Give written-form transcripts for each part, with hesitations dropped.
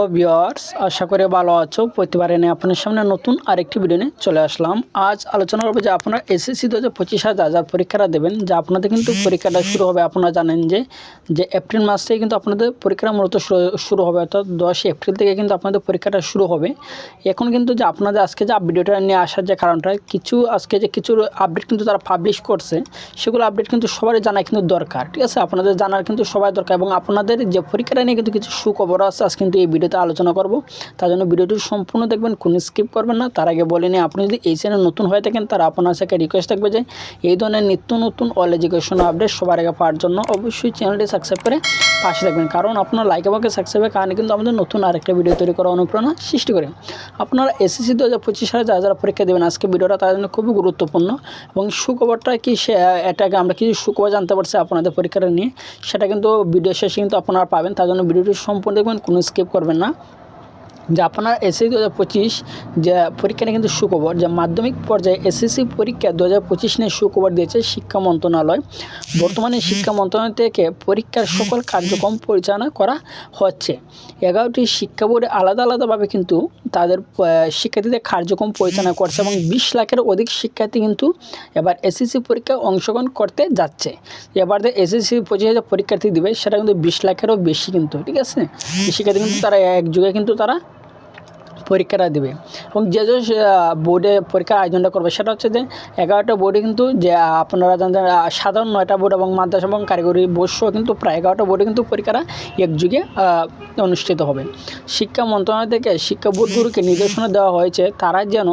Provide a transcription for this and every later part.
তো ভিউয়ার্স আশা করি ভালো আছো। প্রতিবারে নিয়ে আপনার সামনে নতুন আরেকটি ভিডিও নিয়ে চলে আসলাম। আজ আলোচনা করব যে আপনারা এসএসসি 2025 যা পরীক্ষাটা দেবেন, যা আপনাদের কিন্তু পরীক্ষাটা শুরু হবে। আপনারা জানেন যে এপ্রিল মাস থেকে কিন্তু আপনাদের পরীক্ষাটা মূলত শুরু হবে, অর্থাৎ 10 এপ্রিল থেকে কিন্তু আপনাদের পরীক্ষাটা শুরু হবে। এখন কিন্তু যে আপনাদের আজকে যে ভিডিওটা নিয়ে আসার যে কারণটা, আজকে যে কিছু আপডেট কিন্তু তারা পাবলিশ করছে, সেগুলো আপডেট কিন্তু সবারই জানা কিন্তু দরকার। ঠিক আছে, আপনাদের জানার কিন্তু সবাই দরকার, এবং আপনাদের যে পরীক্ষাটা নিয়ে কিন্তু কিছু সুখবর আছে আজ কিন্তু এই ভিডিওতে আলোচনা করব। তার জন্য ভিডিওটি সম্পূর্ণ দেখবেন, কোনো স্কিপ করবেন না। তার আগে বলে নিই, আপনি যদি এই চ্যানেল নতুন হয়ে থাকেন তারা আপনার সাথে রিকোয়েস্ট থাকবে যে এই ধরনের নিত্য নতুন অল এডুকেশন আপডেট সবার আগে পাওয়ার জন্য অবশ্যই চ্যানেলটি সাবস্ক্রাইব করে পাশে থাকবেন, কারণ আপনার লাইক এবং সাবস্ক্রাইবের কারণে কিন্তু আমাদের নতুন আরেকটা ভিডিও তৈরি করার অনুপ্রেরণা সৃষ্টি করে। আপনারা এসএসসি 2025 যারা পরীক্ষা দেবেন, আজকে ভিডিওটা তাদের জন্য খুবই গুরুত্বপূর্ণ। এবং সুখবরটা কি, এটাকে আমরা কিছু সুখবর জানতে পারছি আপনাদের পরীক্ষাটা নিয়ে, সেটা কিন্তু ভিডিও শেষে কিন্তু আপনারা পাবেন। তার জন্য ভিডিওটি সম্পূর্ণ দেখবেন, কোনো স্কিপ করবেন না। যে আপনার এসএসসি 2025 যে পরীক্ষা নিয়ে কিন্তু সুখবর, যে মাধ্যমিক পর্যায়ে এসএসসি পরীক্ষা 2025 নিয়ে সুখবর দিয়েছে শিক্ষা মন্ত্রণালয়। বর্তমানে শিক্ষা মন্ত্রণালয় থেকে পরীক্ষার সকল কার্যক্রম পরিচালনা করা হচ্ছে। 11টি শিক্ষা বোর্ডে আলাদা আলাদাভাবে কিন্তু তাদের শিক্ষার্থীদের কার্যক্রম পরিচালনা করছে, এবং 20 লাখের অধিক শিক্ষার্থী কিন্তু এবার এসএসসি পরীক্ষায় অংশগ্রহণ করতে যাচ্ছে। এবার এসএসসি 25 পরীক্ষার্থী দিবে, সেটা কিন্তু 20 লাখেরও বেশি কিন্তু। ঠিক আছে, শিক্ষার্থী কিন্তু তারা একযোগে কিন্তু তারা পরীক্ষাটা দেবে। এবং যে বোর্ডে পরীক্ষার আয়োজনটা করবে, সেটা হচ্ছে যে 11টা বোর্ডে কিন্তু, যে আপনারা জানেন সাধারণ 9টা বোর্ড এবং মাদ্রাসা এবং কারিগরি বোর্ড সহ কিন্তু প্রায় 11টা বোর্ডে কিন্তু পরীক্ষাটা একযোগে অনুষ্ঠিত হবে। শিক্ষা মন্ত্রণালয় থেকে শিক্ষা বোর্ডগুলোকে নির্দেশনা দেওয়া হয়েছে তারা যেন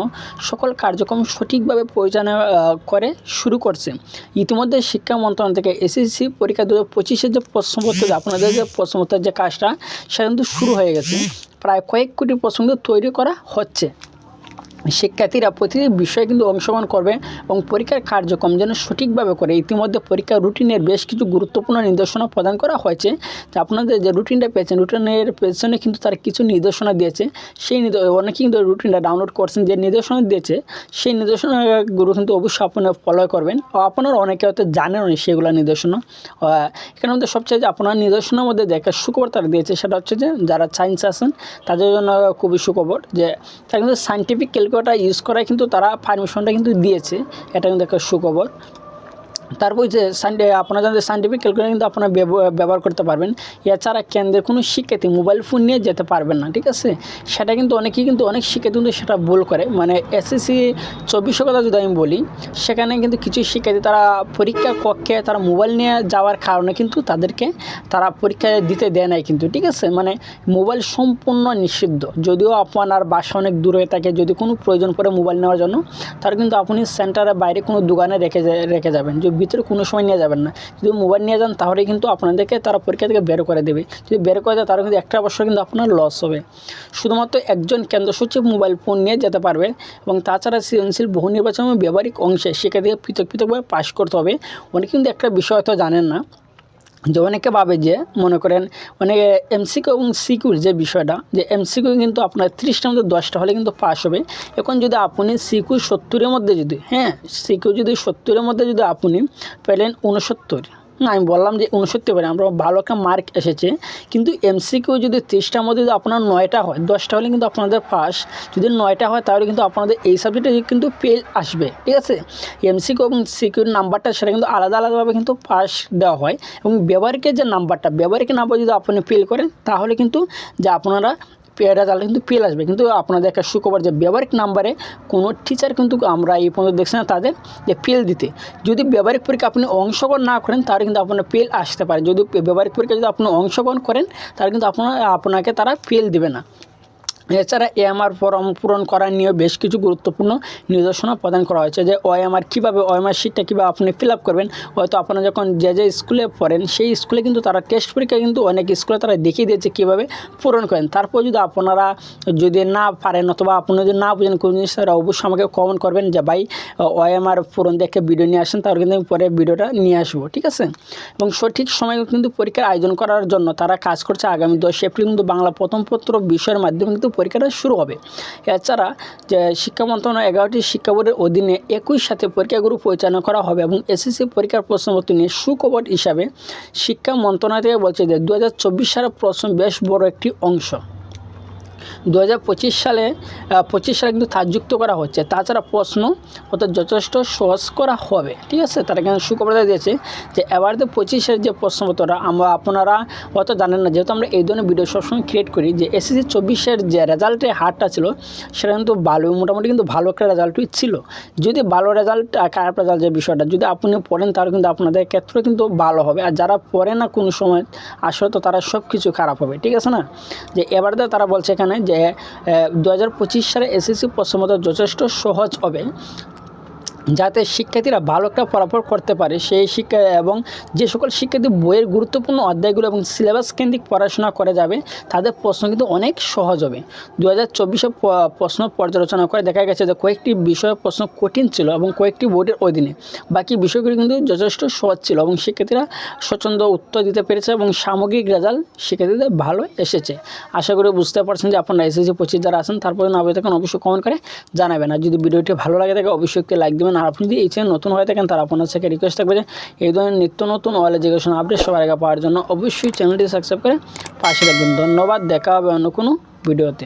সকল কার্যক্রম সঠিকভাবে পরিচালনা করে শুরু করছে। ইতিমধ্যে শিক্ষা মন্ত্রণালয় থেকে এসএসসি পরীক্ষা 2025 যে প্রশ্নপত্র, আপনাদের যে প্রশ্নপত্রের যে কাজটা, সেটা কিন্তু শুরু হয়ে গেছে। প্রায় কয়েক কোটি প্রশ্ন তৈরি করা হচ্ছে। শিক্ষার্থীরা প্রতিটি বিষয়ে কিন্তু অংশগ্রহণ করবে এবং পরীক্ষার কার্যক্রম যেন সঠিকভাবে করে। ইতিমধ্যে পরীক্ষার রুটিনের বেশ কিছু গুরুত্বপূর্ণ নির্দেশনা প্রদান করা হয়েছে। যে আপনাদের যে রুটিনটা পেয়েছেন, রুটিনের পেছনে কিন্তু তারা কিছু নির্দেশনা দিয়েছে। সেই অনেকেই কিন্তু রুটিনটা ডাউনলোড করছেন, যে নির্দেশনা দিয়েছে সেই নির্দেশনাগুলো কিন্তু অবশ্যই আপনারা ফলো করবেন। আপনারা অনেকে হয়তো জানেন সেগুলো নির্দেশনা। এখানে মধ্যে সবচেয়ে যে আপনার নির্দেশনার মধ্যে দেখা সুখবর তারা দিয়েছে, সেটা হচ্ছে যে যারা সায়েন্স আছেন তাদের জন্য খুবই সুখবর, যে তারা কিন্তু সায়েন্টিফিক ক্যালকুলেটর ইউজ করায় কিন্তু তারা পারমিশনটা কিন্তু দিয়েছে। এটা কিন্তু একটা সুখবর। তারপর যে আপনারা জানেন সায়েন্টিফিক ক্যালকুলেটর কিন্তু আপনারা ব্যবহার করতে পারবেন। এছাড়া কেন্দ্রের কোনো শিক্ষার্থী মোবাইল ফোন নিয়ে যেতে পারবেন না। ঠিক আছে, সেটা কিন্তু অনেক শিক্ষার্থী কিন্তু সেটা ভুল করে। মানে এসএসসি 24 কথা যদি আমি বলি, সেখানে কিন্তু কিছু শিক্ষার্থী তারা পরীক্ষা কক্ষে তারা মোবাইল নিয়ে যাওয়ার কারণে কিন্তু তারা পরীক্ষা দিতে দেয় নাই কিন্তু। ঠিক আছে, মানে মোবাইল সম্পূর্ণ নিষিদ্ধ। যদিও আপনার বাসা অনেক দূরে থাকে, যদি কোনো প্রয়োজন পড়ে মোবাইল নেওয়ার জন্য, তার কিন্তু আপনি সেন্টারের বাইরে কোনো দোকানে রেখে যাবেন, যে ভিতরে কোনো সময় নিয়ে যাবেন না। যদি মোবাইল নিয়ে যান তাহলে কিন্তু আপনাদেরকে তারা পরীক্ষা থেকে বের করে দেবে। যদি বের করে দেয় তাহলে কিন্তু একটা বছর কিন্তু আপনার লস হবে। শুধুমাত্র একজন কেন্দ্র সচিব মোবাইল ফোন নিয়ে যেতে পারবে, এবং তাছাড়া সৃজনশীল বহু নির্বাচন এবং ব্যবহারিক অংশে শিক্ষার্থীকে পৃথকভাবে পাশ করতে হবে। অনেকে কিন্তু একটা বিষয় হয়তো জানেন না, যে অনেকে ভাবে যে মনে করেন অনেকে এমসিকিউ এবং সিকিউর যে বিষয়টা, যে এমসিকিউ কিন্তু আপনার 30টার মধ্যে 10টা হলে কিন্তু পাস হবে। এখন যদি আপনি সিকিউ 70-এর মধ্যে সিকিউ যদি 70-এর মধ্যে যদি আপনি পেলেন 69, আমি বললাম যে 69 পেলেন, আমরা ভালো একটা মার্ক এসেছে। কিন্তু এমসিকিউ যদি 30টার মধ্যে যদি আপনার 9টা হয়, 10টা হলে কিন্তু আপনাদের পাস। যদি 9টা হয় তাহলে কিন্তু আপনাদের এই সাবজেক্টে কিন্তু ফেল আসবে। ঠিক আছে, এমসিকিউ এবং সিকিউর নাম্বারটা সেটা কিন্তু আলাদাভাবে কিন্তু পাস দেওয়া হয়। এবং ব্যবহারিকের যে ব্যবহারিকের নাম্বার যদি আপনি ফেল করেন, তাহলে কিন্তু যে আপনারা তাহলে কিন্তু ফেল আসবে। কিন্তু আপনাদের একটা সুখবর, যে ব্যবহারিক নাম্বারে কোনো টিচার কিন্তু আমরা এই পর্যন্ত দেখছি না তাদের যে ফেল দিতে। যদি ব্যবহারিক পরীক্ষা আপনি অংশগ্রহণ না করেন, তাহলে কিন্তু আপনার ফেল আসতে পারে। যদি ব্যবহারিক পরীক্ষা যদি আপনি অংশগ্রহণ করেন, তাহলে কিন্তু আপনাকে তারা ফেল দেবে না। এছাড়া এএমআর ফর্ম পূরণ করা নিয়ে বেশ কিছু গুরুত্বপূর্ণ নির্দেশনা প্রদান করা হয়েছে। যে ওএমআর শিটটা কীভাবে আপনি ফিল আপ করবেন। হয়তো আপনারা যখন যে স্কুলে পড়েন, সেই স্কুলে কিন্তু তারা টেস্ট পরীক্ষা কিন্তু অনেক স্কুলে তারা দেখিয়ে দিয়েছে কীভাবে পূরণ করেন। তারপর যদি আপনারা যদি না পারেন, অথবা আপনারা যদি না বুঝেন কোন জিনিস, তারা অবশ্যই আমাকে কমেন্ট করবেন যে ভাই ওএমআর পূরণ দেখে ভিডিও নিয়ে আসেন, তাহলে কিন্তু আমি পরে ভিডিওটা নিয়ে আসবো। ঠিক আছে, এবং সঠিক সময় কিন্তু পরীক্ষার আয়োজন করার জন্য তারা কাজ করছে। আগামী 10 এপ্রিল কিন্তু বাংলা প্রথম পত্র বিষয়ের মাধ্যমে কিন্তু পরীক্ষাটা শুরু হবে। এছাড়া যে শিক্ষা মন্ত্রণালয় 11টি শিক্ষা বোর্ডের অধীনে একই সাথে পরীক্ষাগুলো পরিচালনা করা হবে। এবং এসএসসি পরীক্ষার প্রশ্নপত্র নিয়ে সুখবর হিসাবে শিক্ষা মন্ত্রণালয় থেকে বলছে যে 2024 সালের প্রশ্ন বেশ বড় একটি অংশ 2025 সালে কিন্তু তার যুক্ত করা হচ্ছে। তাছাড়া প্রশ্ন অর্থাৎ যথেষ্ট সহজ করা হবে, ঠিক আছে। তারা এখানে সুখবর দিয়েছে যে এবার 25-এর যে প্রশ্নপত্রটা আপনারা অত জানেন না, যেহেতু আমরা এই ধরনের ভিডিও সবসময় ক্রিয়েট করি, যে এসএসসি 24-এর যে রেজাল্টের হারটা ছিল সেটা কিন্তু ভালো, মোটামুটি কিন্তু ভালো একটা রেজাল্টই ছিল। যদি ভালো রেজাল্ট আর খারাপ রেজাল্ট যে বিষয়টা যদি আপনি পড়েন তাহলে কিন্তু আপনাদের ক্ষেত্রে কিন্তু ভালো হবে, আর যারা পড়ে না কোনো সময় আসলে তো তারা সব কিছু খারাপ হবে, ঠিক আছে না। যে এবার তারা বলছে এখানে যে 2025 সালে এসএসসি প্রশ্নপত্র যথেষ্ট সহজ হবে, যাতে শিক্ষার্থীরা ভালো একটা ফলাফল করতে পারে সেই শিক্ষা, এবং যে সকল শিক্ষার্থী বইয়ের গুরুত্বপূর্ণ অধ্যায়গুলো এবং সিলেবাস কেন্দ্রিক পড়াশোনা করে যাবে তাদের প্রশ্ন কিন্তু অনেক সহজ হবে। 2024-এ প্রশ্ন পর্যালোচনা করে দেখা গেছে যে কয়েকটি বিষয়ের প্রশ্ন কঠিন ছিল এবং কয়েকটি বোর্ডের অধীনে, বাকি বিষয়গুলি কিন্তু যথেষ্ট সহজ ছিল এবং শিক্ষার্থীরা স্বচ্ছন্দ উত্তর দিতে পেরেছে এবং সামগ্রিক রেজাল্ট শিক্ষার্থীদের ভালো এসেছে। আশা করি বুঝতে পারছেন যে আপনারা এসএসসি 25 যারা আছেন তারপরে না থাকেন অবশ্যই কমেন্ট করে জানাবেন, আর যদি ভিডিওটি ভালো লাগে থাকে অবশ্যই একটি লাইক দেবেন। আর আপনি যদি এই চ্যানেল নতুন হয়ে থাকেন তার আপনার থেকে রিকোয়েস্ট থাকবে যে এই ধরনের নিত্য নতুন অল এডুকেশন আপডেট সবার আগে পাওয়ার জন্য অবশ্যই চ্যানেলটি সাবস্ক্রাইব করে পাশে রাখবেন। ধন্যবাদ, দেখা হবে অন্য কোনো ভিডিওতে।